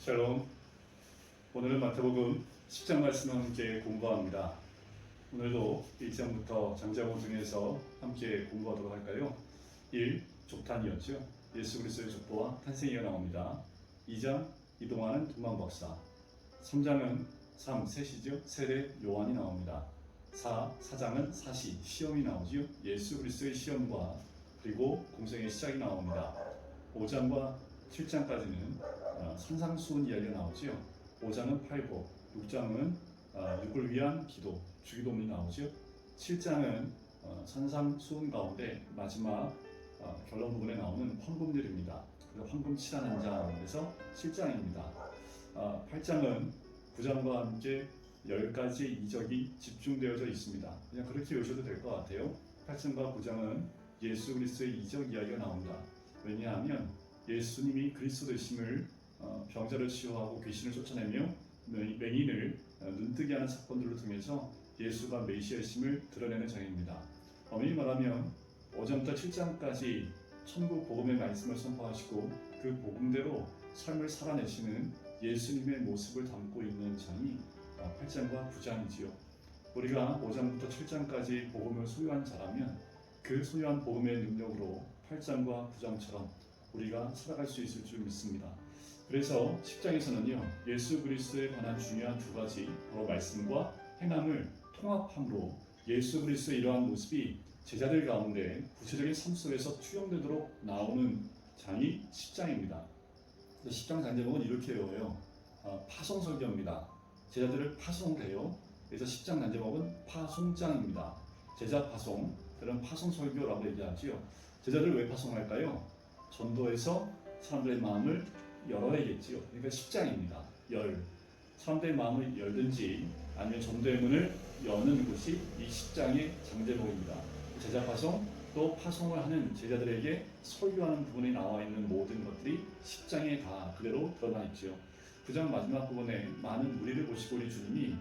샬롬. 오늘은 마태복음 10장 말씀을 함께 공부합니다. 오늘도 1장부터 장자고 중에서 함께 공부하도록 할까요? 1. 족탄이었죠. 예수 그리스도의 족보와 탄생이가 나옵니다. 2장 이동하는 두만박사. 3장은 셋이죠. 세례 요한이 나옵니다. 4장은 사시, 시험이 나오죠. 예수 그리스도의 시험과 그리고 공생의 시작이 나옵니다. 5장과 7장까지는 산상수훈 이야기가 나오죠. 5장은 팔복, 6장은 육을 위한 기도, 주기도문이 나오죠. 7장은 산상수훈 가운데 마지막 결론 부분에 나오는 황금률입니다. 그래서 황금 칠하는 장에서 7장입니다. 8장은 9장과 함께 10가지 이적이 집중되어져 있습니다. 그냥 그렇게 외우셔도 될 것 같아요. 8장과 9장은 예수 그리스도의 이적 이야기가 나옵니다. 왜냐하면 예수님이 그리스도 되심을 병자를 치유하고 귀신을 쫓아내며 맹인을 눈뜨게 하는 사건들을 통해서 예수가 메시아이심을 드러내는 장입니다. 엄밀히 말하면 5장부터 7장까지 천국 복음의 말씀을 선포하시고 그 복음대로 삶을 살아내시는 예수님의 모습을 담고 있는 장이 8장과 9장이지요. 우리가 5장부터 7장까지 복음을 소유한 자라면 그 소유한 복음의 능력으로 8장과 9장처럼 우리가 살아갈 수 있을 줄 믿습니다. 그래서 10장에서는요, 예수 그리스도에 관한 중요한 두 가지, 바로 말씀과 행함을 통합함으로 예수 그리스도의 이러한 모습이 제자들 가운데 구체적인 삶 속에서 투영되도록 나오는 장이 10장입니다. 10장 장제목은 이렇게 외워요. 파송설교입니다. 제자들을 파송해요. 그래서 10장 장제목은 파송장입니다. 제자 파송, 그런 파송설교라고 얘기하지요. 제자들을 왜 파송할까요? 전도해서 사람들의 마음을 열어야겠지요. 그러니까 10장입니다. 사람들의 마음을 열든지 아니면 전도의 문을 여는 곳이 이 10장의 장제목입니다. 제자 파송, 또 파송을 하는 제자들에게 설교하는 부분에 나와 있는 모든 것들이 10장에 다 그대로 드러나 있죠. 9장 마지막 부분에 많은 무리를 보시고 우리 주님이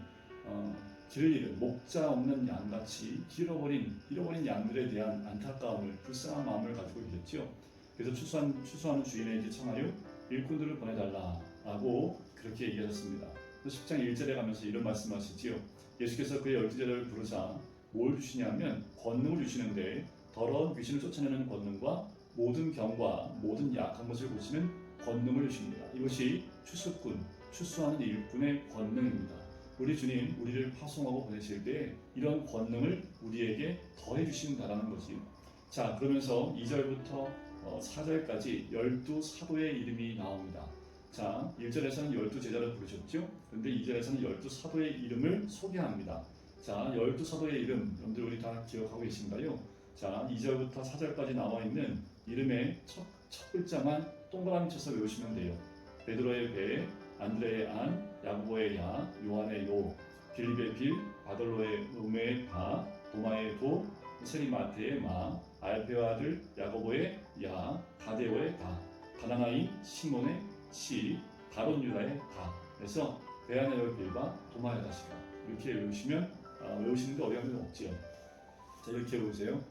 길을 잃은 목자 없는 양같이 잃어버린 양들에 대한 안타까움을, 불쌍한 마음을 가지고 계셨죠. 그래서 추수하는 주인에게 청하여 일꾼들을 보내달라고 그렇게 얘기하셨습니다. 10장 1절에 가면서 이런 말씀하시지요. 예수께서 그의 12제자를 부르사 뭘 주시냐면 권능을 주시는데 더러운 귀신을 쫓아내는 권능과 모든 병과 모든 약한 것을 고치는 권능을 주십니다. 이것이 추수하는 일꾼의 권능입니다. 우리 주님 우리를 파송하고 보내실 때 이런 권능을 우리에게 더해 주신다라는 거지. 자, 그러면서 2절부터 4절까지 12사도의 이름이 나옵니다. 자, 1절에서는 12제자를 부르셨죠. 그런데 2절에서는 12사도의 이름을 소개합니다. 자, 12사도의 이름 여러분들 우리 다 기억하고 계신가요? 자, 2절부터 4절까지 나와 있는 이름의 첫 글자만 동그라미 쳐서 외우시면 돼요. 베드로의 베, 안드레의 안, 야고보의 야, 요한의 요, 빌립의 빌, 바돌로의 음의 바, 도마의 도, 세리마테의 마, 알페와 아들 야고보의 야, 다데오의 다, 가나나인 시몬의 시, 바론 유다의 다. 그래서 베아네의 빌과 도마의 다시가 이렇게 외우시는데 어려움이 없지요. 자, 이렇게 외우세요.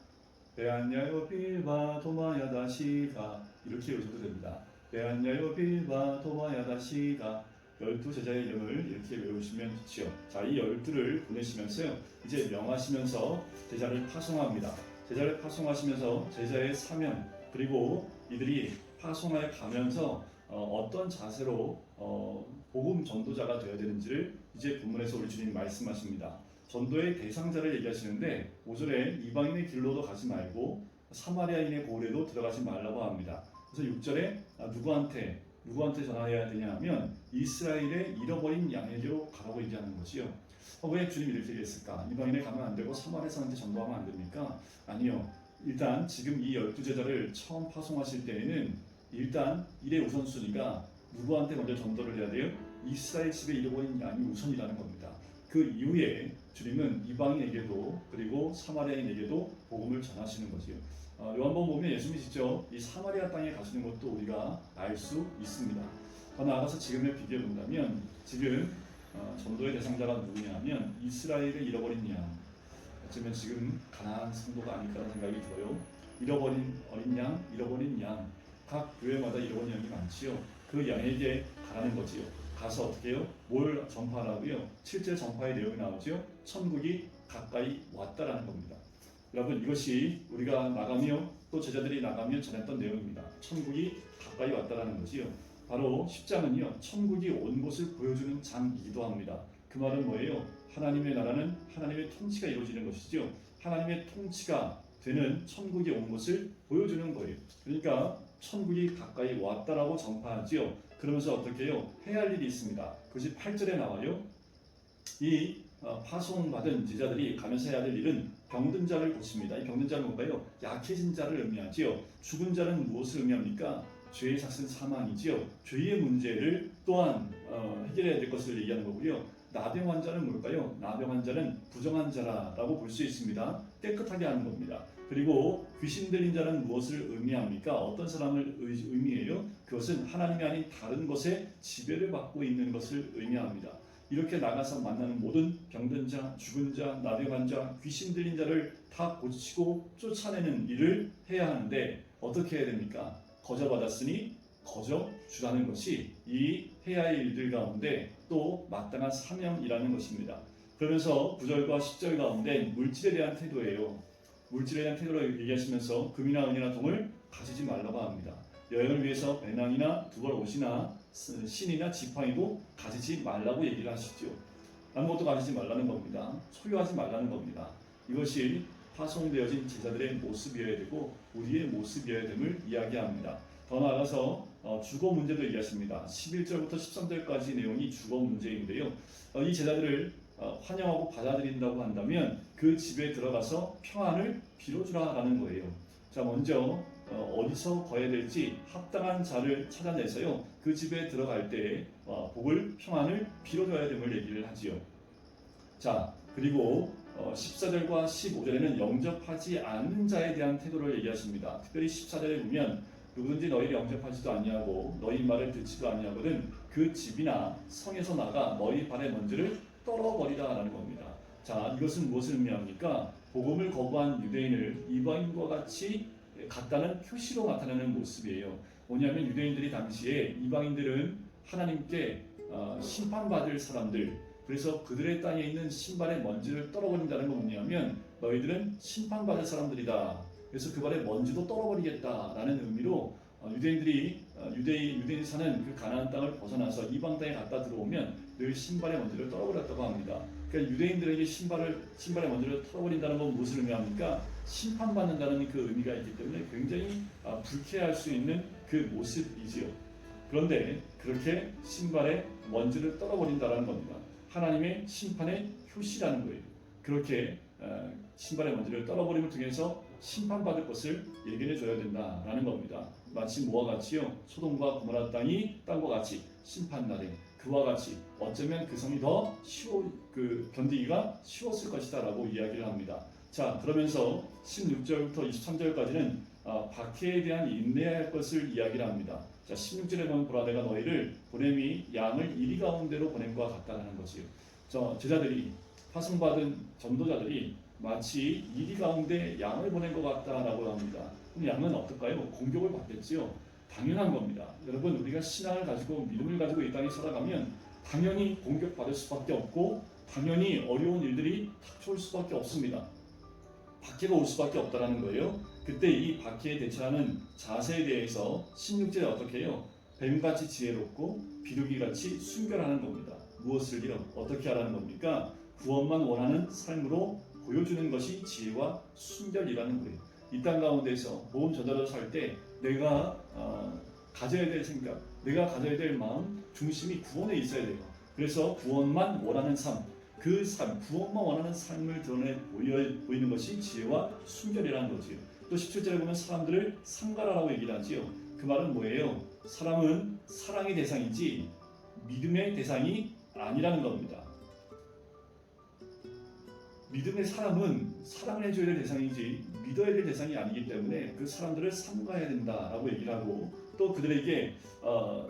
베안야요 빌바 도마야 다시가 이렇게 외우셔도 됩니다. 베안야요 빌바 도마야 다시가 12제자의 이름을 이렇게 외우시면 좋지요. 자, 이 12를 보내시면서요, 이제 명하시면서 제자를 파송합니다. 제자를 파송하시면서 제자의 사명, 그리고 이들이 파송하여 가면서 어떤 자세로 복음 전도자가 되어야 되는지를 이제 본문에서 우리 주님이 말씀하십니다. 전도의 대상자를 얘기하시는데 5절에 이방인의 길로도 가지 말고 사마리아인의 고을에도 들어가지 말라고 합니다. 그래서 6절에 누구한테 전하여야 되냐 하면 이스라엘의 잃어버린 양에게로 가라고 얘기하는 거지요. 왜 주님이 이렇게 얘기했을까? 이방인에 가면 안 되고 사마리아 사람한테 전도하면 안 됩니까? 아니요. 일단 지금 이 12제자를 처음 파송하실 때에는 일단 일의 우선순위가 누구한테 먼저 전도를 해야 돼요? 이스라엘 집에 잃어버린 양이 우선이라는 겁니다. 그 이후에 주님은 이방인에게도 그리고 사마리아인에게도 복음을 전하시는 거지요. 요한복음 보면 예수님이 직접 이 사마리아 땅에 가시는 것도 우리가 알 수 있습니다. 더 나아가서 지금에 비교해 본다면 지금 전도의 대상자가 누구냐면 이스라엘의 잃어버린 양. 어쩌면 지금 가나안 성도가 아닐까라는 생각이 들어요. 잃어버린 어린 양, 잃어버린 양. 각 교회마다 잃어버린 양이 많지요. 그 양에게 가라는 거지요. 가서 어떻게 해요? 뭘 전파하라고요? 7절 전파의 내용이 나오죠. 천국이 가까이 왔다라는 겁니다. 여러분 이것이 우리가 나가며 또 제자들이 나가며 전했던 내용입니다. 천국이 가까이 왔다라는 것이요. 바로 10장은요. 천국이 온 곳을 보여주는 장이기도 합니다. 그 말은 뭐예요? 하나님의 나라는 하나님의 통치가 이루어지는 것이죠. 하나님의 통치가 되는 천국이 온 것을 보여주는 거예요. 그러니까 천국이 가까이 왔다라고 전파하지요. 그러면서 어떻게 해요? 해야 할 일이 있습니다. 그것이 8절에 나와요. 이 파송받은 제자들이 가면서 해야 될 일은 병든 자를 고칩니다. 이 병든 자는 뭔가요? 약해진 자를 의미하지요. 죽은 자는 무엇을 의미합니까? 죄의 삭은 사망이지요. 죄의 문제를 또한 해결해야 될 것을 얘기하는 거고요. 나병 환자는 뭘까요? 나병 환자는 부정한 자라고 볼 수 있습니다. 깨끗하게 하는 겁니다. 그리고 귀신 들린 자는 무엇을 의미합니까? 어떤 사람을 의미해요? 그것은 하나님이 아닌 다른 것에 지배를 받고 있는 것을 의미합니다. 이렇게 나가서 만나는 모든 병든 자, 죽은 자, 나병 환자, 귀신 들린 자를 다 고치고 쫓아내는 일을 해야 하는데 어떻게 해야 됩니까? 거저 받았으니 거저 주라는 것이 이 해야 할 일들 가운데 또 마땅한 사명이라는 것입니다. 그러면서 9절과 10절 가운데 물질에 대한 태도예요. 물질에 대한 태도를 얘기하시면서 금이나 은이나 동을 가지지 말라고 합니다. 여행을 위해서 배낭이나 두벌 옷이나 신이나 지팡이도 가지지 말라고 얘기를 하시죠. 아무것도 가지지 말라는 겁니다. 소유하지 말라는 겁니다. 이것이 파송되어진 제자들의 모습이어야 되고 우리의 모습이어야 됨을 이야기합니다. 더 나아가서 주거 문제도 얘기하십니다. 11절부터 13절까지 내용이 주거 문제인데요. 이 제자들을 환영하고 받아들인다고 한다면 그 집에 들어가서 평안을 빌어주라라는 거예요. 자, 먼저 어디서 거해야 될지 합당한 자를 찾아내서요. 그 집에 들어갈 때 복을 평안을 빌어줘야 됨을 얘기를 하지요. 자, 그리고 14절과 15절에는 영접하지 않는 자에 대한 태도를 얘기하십니다. 특별히 14절에 보면 누구든지 너희를 영접하지도 아니하고 너희 말을 듣지도 아니하거든 그 집이나 성에서 나가 너희 발의 먼지를 떨어버리라라는 겁니다. 자, 이것은 무엇을 의미합니까? 복음을 거부한 유대인을 이방인과 같이 같다는 표시로 나타내는 모습이에요. 뭐냐면 유대인들이 당시에 이방인들은 하나님께 심판받을 사람들, 그래서 그들의 땅에 있는 신발의 먼지를 떨어버린다는 건 뭐냐면 너희들은 심판받을 사람들이다. 그래서 그 발의 먼지도 떨어버리겠다라는 의미로 유대인이 사는 그 가나안 땅을 벗어나서 이방 땅에 갔다 들어오면 늘 신발의 먼지를 떨어버렸다고 합니다. 그러니까 유대인들에게 신발의 먼지를 털어버린다는 건 무엇을 의미합니까? 심판받는다는 그 의미가 있기 때문에 굉장히 불쾌할 수 있는 그 모습이지요. 그런데 그렇게 신발의 먼지를 떨어버린다는 겁니다. 하나님의 심판의 효시라는 거예요. 그렇게 신발의 먼지를 떨어버림을 통해서 심판받을 것을 예견해 줘야 된다라는 겁니다. 마치 뭐와 같이요? 소돔과 고모라 땅과 같이 심판날에 그와 같이 어쩌면 그 성이 더 견디기가 쉬웠을 것이다라고 이야기를 합니다. 자, 그러면서 16절부터 23절까지는 박해에 대한 인내할 것을 이야기를 합니다. 자, 16절에 보면 보라 내가 너희를 보냄이 양을 이리 가운데로 보냄과 같다라는 것이요. 제자들이 파송받은 전도자들이 마치 이리 가운데 양을 보낸 것 같다라고 합니다. 그럼 양은 어떨까요? 공격을 받겠지요. 당연한 겁니다. 여러분 우리가 신앙을 가지고 믿음을 가지고 이 땅에 살아가면 당연히 공격받을 수밖에 없고 당연히 어려운 일들이 닥쳐올 수밖에 없습니다. 박해가 올 수밖에 없다는 거예요. 그때 이 박해에 대처하는 자세에 대해서 16절에 어떻게 해요? 뱀같이 지혜롭고 비둘기같이 순결하는 겁니다. 무엇을 어떻게 하라는 겁니까? 구원만 원하는 삶으로 보여주는 것이 지혜와 순결이라는 거예요. 이 땅 가운데서 모험 전자로 살 때 내가 가져야 될 생각, 내가 가져야 될 마음 중심이 구원에 있어야 돼요. 그래서 구원만 원하는 삶, 구원만 원하는 삶을 드러내 보이는 것이 지혜와 순결이라는 거지요. 또 17절에 보면 사람들을 상가라라고 얘기를 하지요. 그 말은 뭐예요? 사람은 사랑의 대상이지 믿음의 대상이 아니라는 겁니다. 믿음의 사람은 사랑을 해줘야 될 대상이지 믿어야 될 대상이 아니기 때문에 그 사람들을 삼가해야 된다라고 얘기를 하고 또 그들에게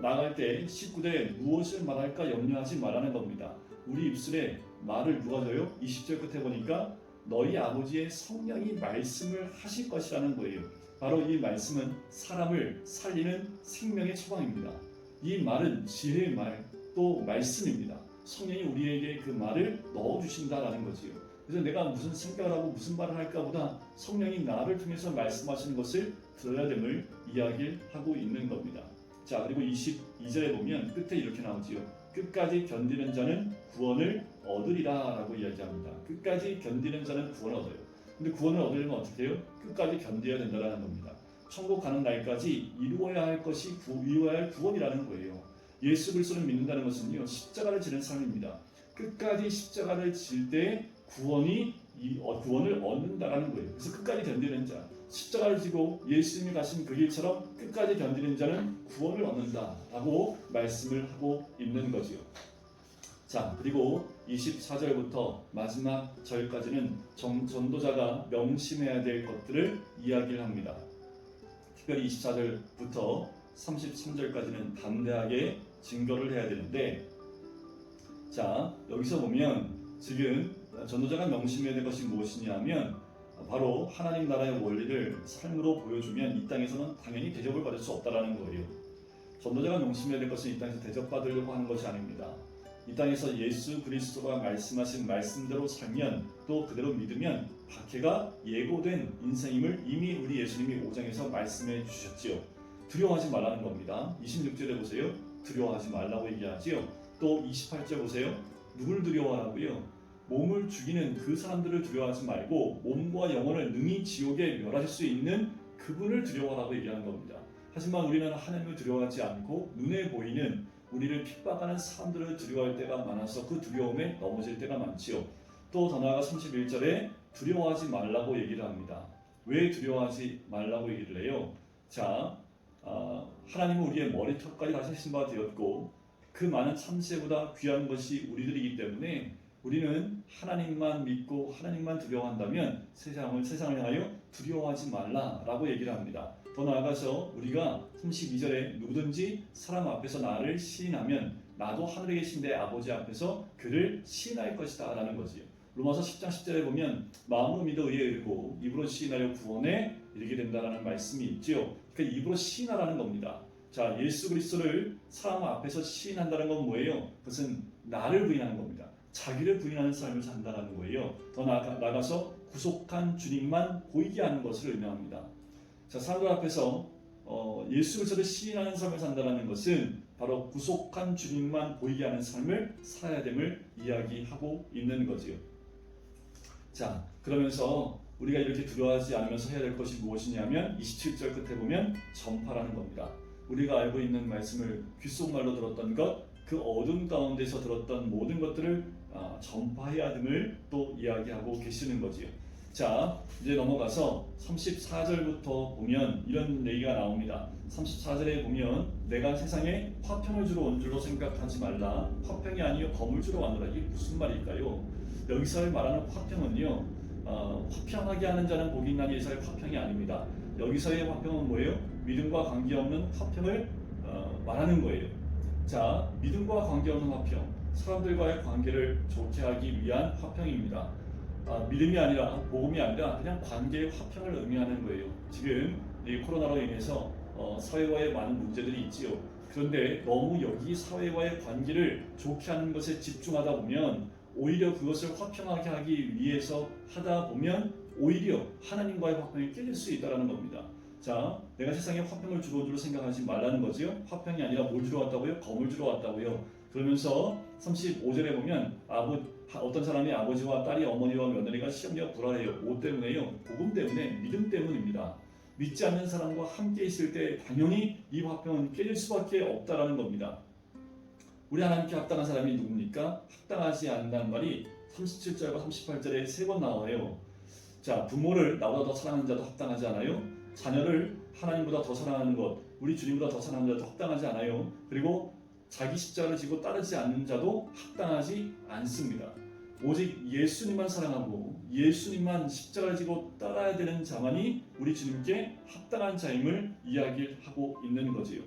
나갈 때 19대 무엇을 말할까 염려하지 말라는 겁니다. 우리 입술에 말을 누가 줘요? 20절 끝에 보니까 너희 아버지의 성령이 말씀을 하실 것이라는 거예요. 바로 이 말씀은 사람을 살리는 생명의 처방입니다. 이 말은 지혜의 말, 또 말씀입니다. 성령이 우리에게 그 말을 넣어주신다라는 거지요. 그래서 내가 무슨 생각을 하고 무슨 말을 할까 보다 성령이 나를 통해서 말씀하시는 것을 들어야 됨을 이야기하고 있는 겁니다. 자, 그리고 22절에 보면 끝에 이렇게 나오지요. 끝까지 견디는 자는 구원을 얻으리라 라고 이야기합니다. 끝까지 견디는 자는 구원을 얻어요. 근데 구원을 얻으려면 어떻게 해요? 끝까지 견뎌야 된다는 겁니다. 천국 가는 날까지 이루어야 할 것이 이루어야 할 구원이라는 거예요. 예수 그리스도를 믿는다는 것은요, 십자가를 지는 삶입니다. 끝까지 십자가를 질 때 구원을 얻는다라는 거예요. 그래서 끝까지 견디는 자, 십자가를 지고 예수님이 가신 그 길처럼 끝까지 견디는 자는 구원을 얻는다라고 말씀을 하고 있는 거지요. 자, 그리고 24절부터 마지막 절까지는 전도자가 명심해야 될 것들을 이야기를 합니다. 특별히 24절부터 33절까지는 담대하게 증거를 해야 되는데, 자, 여기서 보면 지금 전도자가 명심해야 될 것이 무엇이냐면 바로 하나님 나라의 원리를 삶으로 보여주면 이 땅에서는 당연히 대접을 받을 수 없다라는 거예요. 전도자가 명심해야 될 것은 이 땅에서 대접받으려고 하는 것이 아닙니다. 이 땅에서 예수 그리스도가 말씀하신 말씀대로 살면, 또 그대로 믿으면 박해가 예고된 인생임을 이미 우리 예수님이 5장에서 말씀해 주셨지요. 두려워하지 말라는 겁니다. 26절에 보세요. 두려워하지 말라고 얘기하지요. 또 28절 보세요. 누굴 두려워하라고요? 몸을 죽이는 그 사람들을 두려워하지 말고 몸과 영혼을 능히 지옥에 멸하실 수 있는 그분을 두려워하라고 얘기하는 겁니다. 하지만 우리는 하나님을 두려워하지 않고 눈에 보이는 우리를 핍박하는 사람들을 두려워할 때가 많아서 그 두려움에 넘어질 때가 많지요. 또 더 나아가 31절에 두려워하지 말라고 얘기를 합니다. 왜 두려워하지 말라고 얘기를 해요? 자, 하나님은 우리의 머리털까지 다 세신 바 되었고 그 많은 참새보다 귀한 것이 우리들이기 때문에 우리는 하나님만 믿고 하나님만 두려워한다면 세상을 향하여 두려워하지 말라라고 얘기를 합니다. 더 나아가서 우리가 32절에 누구든지 사람 앞에서 나를 시인하면 나도 하늘에 계신 내 아버지 앞에서 그를 시인할 것이다 라는 거지요. 로마서 10장 10절에 보면 마음으로 믿어 의에 이르고 입으로 시인하여 구원에 이르게 된다라는 말씀이 있지요. 그러니까 입으로 시인하라는 겁니다. 자, 예수 그리스도를 사람 앞에서 시인한다는 건 뭐예요? 그것은 나를 부인하는 겁니다. 자기를 부인하는 삶을 산다는 거예요. 더 나아가서 구속한 주님만 보이게 하는 것을 의미합니다. 자, 사람들 앞에서 예수 그리스도를 시인하는 삶을 산다는 것은 바로 구속한 주님만 보이게 하는 삶을 살아야 됨을 이야기하고 있는 거지요. 자, 그러면서 우리가 이렇게 두려워하지 않으면서 해야 될 것이 무엇이냐면 27절 끝에 보면 전파라는 겁니다. 우리가 알고 있는 말씀을 귓속말로 들었던 것, 그 어둠 가운데서 들었던 모든 것들을 전파해야 됨을 또 이야기하고 계시는 거지요. 자, 이제 넘어가서 34절부터 보면 이런 얘기가 나옵니다. 34절에 보면 내가 세상에 화평을 주러 온 줄로 생각하지 말라. 화평이 아니요 검을 주러 왔노라. 이게 무슨 말일까요? 여기서 말하는 화평은요, 화평하게 하는 자는 복이 있나니 이사의 화평이 아닙니다. 여기서의 화평은 뭐예요? 믿음과 관계없는 화평을 말하는 거예요. 자, 믿음과 관계없는 화평, 사람들과의 관계를 좋게 하기 위한 화평입니다. 믿음이 아니라 복음이 아니라 그냥 관계의 화평을 의미하는 거예요. 지금 이 코로나로 인해서 사회와의 많은 문제들이 있지요. 그런데 너무 여기 사회와의 관계를 좋게 하는 것에 집중하다 보면 오히려 그것을 화평하게 하기 위해서 하다 보면 오히려 하나님과의 화평이 깨질 수 있다는 겁니다. 자, 내가 세상에 화평을 주러 온 줄로 생각하지 말라는 거지요. 화평이 아니라 뭘 주러 왔다고요? 검을 주러 왔다고요. 그러면서 35절에 보면 어떤 사람이 아버지와 딸이 어머니와 며느리가 시험과 불화해요. 뭐 때문에요? 복음 때문에, 믿음 때문입니다. 믿지 않는 사람과 함께 있을 때 당연히 이 화평은 깨질 수밖에 없다라는 겁니다. 우리 하나님께 합당한 사람이 누굽니까? 합당하지 않는다는 말이 37절과 38절에 3번 나와요. 자, 부모를 나보다 더 사랑하는 자도 합당하지 않아요? 자녀를 하나님보다 더 사랑하는 것, 우리 주님보다 더 사랑하는 자도 합당하지 않아요? 그리고 자기 십자가를 지고 따르지 않는 자도 합당하지 않습니다. 오직 예수님만 사랑하고 예수님만 십자가를 지고 따라야 되는 자만이 우리 주님께 합당한 자임을 이야기하고 있는 거지요.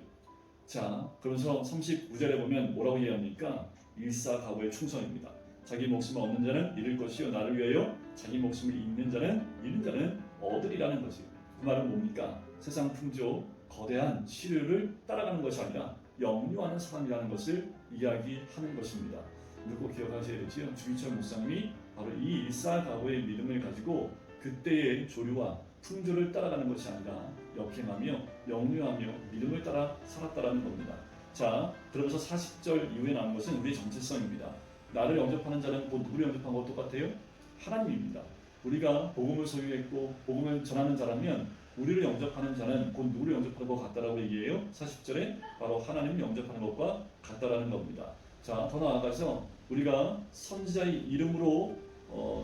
자, 그러면서 39절에 보면 뭐라고 이야기합니까? 일사각오의 충성입니다. 자기 목숨을 얻는 자는 잃을 것이요 나를 위하여 자기 목숨을 잃는 자는 얻으리라는 것이요. 그 말은 뭡니까? 세상 풍조, 거대한 시류를 따라가는 것이 아니라 역류하는 사람이라는 것을 이야기하는 것입니다. 이거 꼭 기억하셔야 되지요. 주기철 목사님이 바로 이 일사각오의 믿음을 가지고 그때의 조류와 풍조를 따라가는 것이 아니라 역행하며 역류하며 믿음을 따라 살았다라는 겁니다. 자, 그러면서 40절 이후에 나온 것은 우리의 정체성입니다. 나를 영접하는 자는 곧 누구를 영접한 것 똑같아요? 하나님입니다. 우리가 복음을 소유했고 복음을 전하는 자라면 우리를 영접하는 자는 곧 누구를 영접하는 것 같다라고 얘기해요. 40절에 바로 하나님을 영접하는 것과 같다라는 겁니다. 자, 더 나아가서 우리가 선지자의 이름으로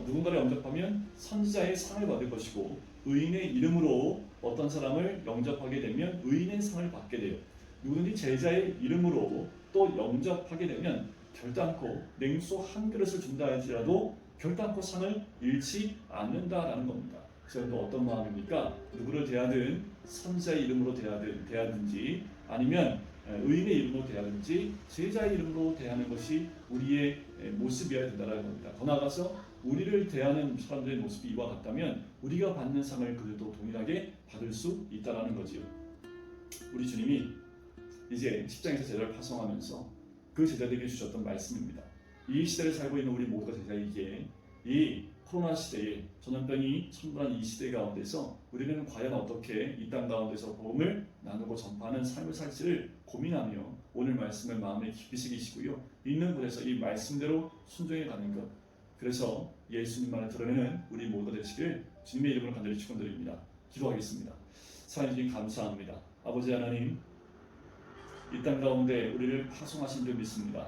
누군가를 영접하면 선지자의 상을 받을 것이고 의인의 이름으로 어떤 사람을 영접하게 되면 의인의 상을 받게 돼요. 누구든지 제자의 이름으로 또 영접하게 되면 결단코 냉수 한 그릇을 준다 할지라도 결단코 상을 잃지 않는다라는 겁니다. 그래서 또 어떤 마음입니까? 누구를 대하든 선지자의 이름으로 대하든지 아니면 의인의 이름으로 대하든지 제자의 이름으로 대하는 것이 우리의 모습이어야 된다는 겁니다. 더 나아가서 우리를 대하는 사람들의 모습이 이와 같다면 우리가 받는 상을 그들도 동일하게 받을 수 있다는 거지요. 우리 주님이 이제 십장에서 제자를 파송하면서 그 제자들에게 주셨던 말씀입니다. 이 시대를 살고 있는 우리 모두가 제자이기에 이 코로나 시대에 전염병이 천불한 이 시대 가운데서 우리는 과연 어떻게 이 땅 가운데서 복음을 나누고 전파하는 삶을 살지를 고민하며 오늘 말씀을 마음에 깊이 새기시고요. 있는 곳에서 이 말씀대로 순종해 가는 것. 그래서 예수님만을 드러내는 우리 모두가 되시길 주님의 이름으로 간절히 축원드립니다. 기도하겠습니다. 사랑해 주님 감사합니다. 아버지 하나님, 이 땅 가운데 우리를 파송하신 줄 믿습니다.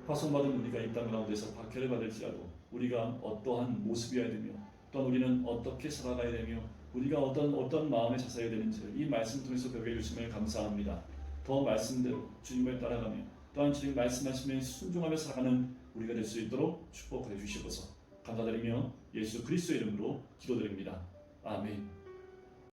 파송받은 우리가 이 땅 가운데서 박해를 받을지라도 우리가 어떠한 모습이어야 되며 또한 우리는 어떻게 살아가야 되며 우리가 어떤 마음에 자세해야 되는지를 이 말씀 통해서 배우게 해주심을 감사합니다. 더 말씀대로 주님을 따라가며 또한 주님 말씀하시면 순종하며 살아가는 우리가 될 수 있도록 축복해 주시옵소서. 감사드리며 예수 그리스도의 이름으로 기도드립니다. 아멘.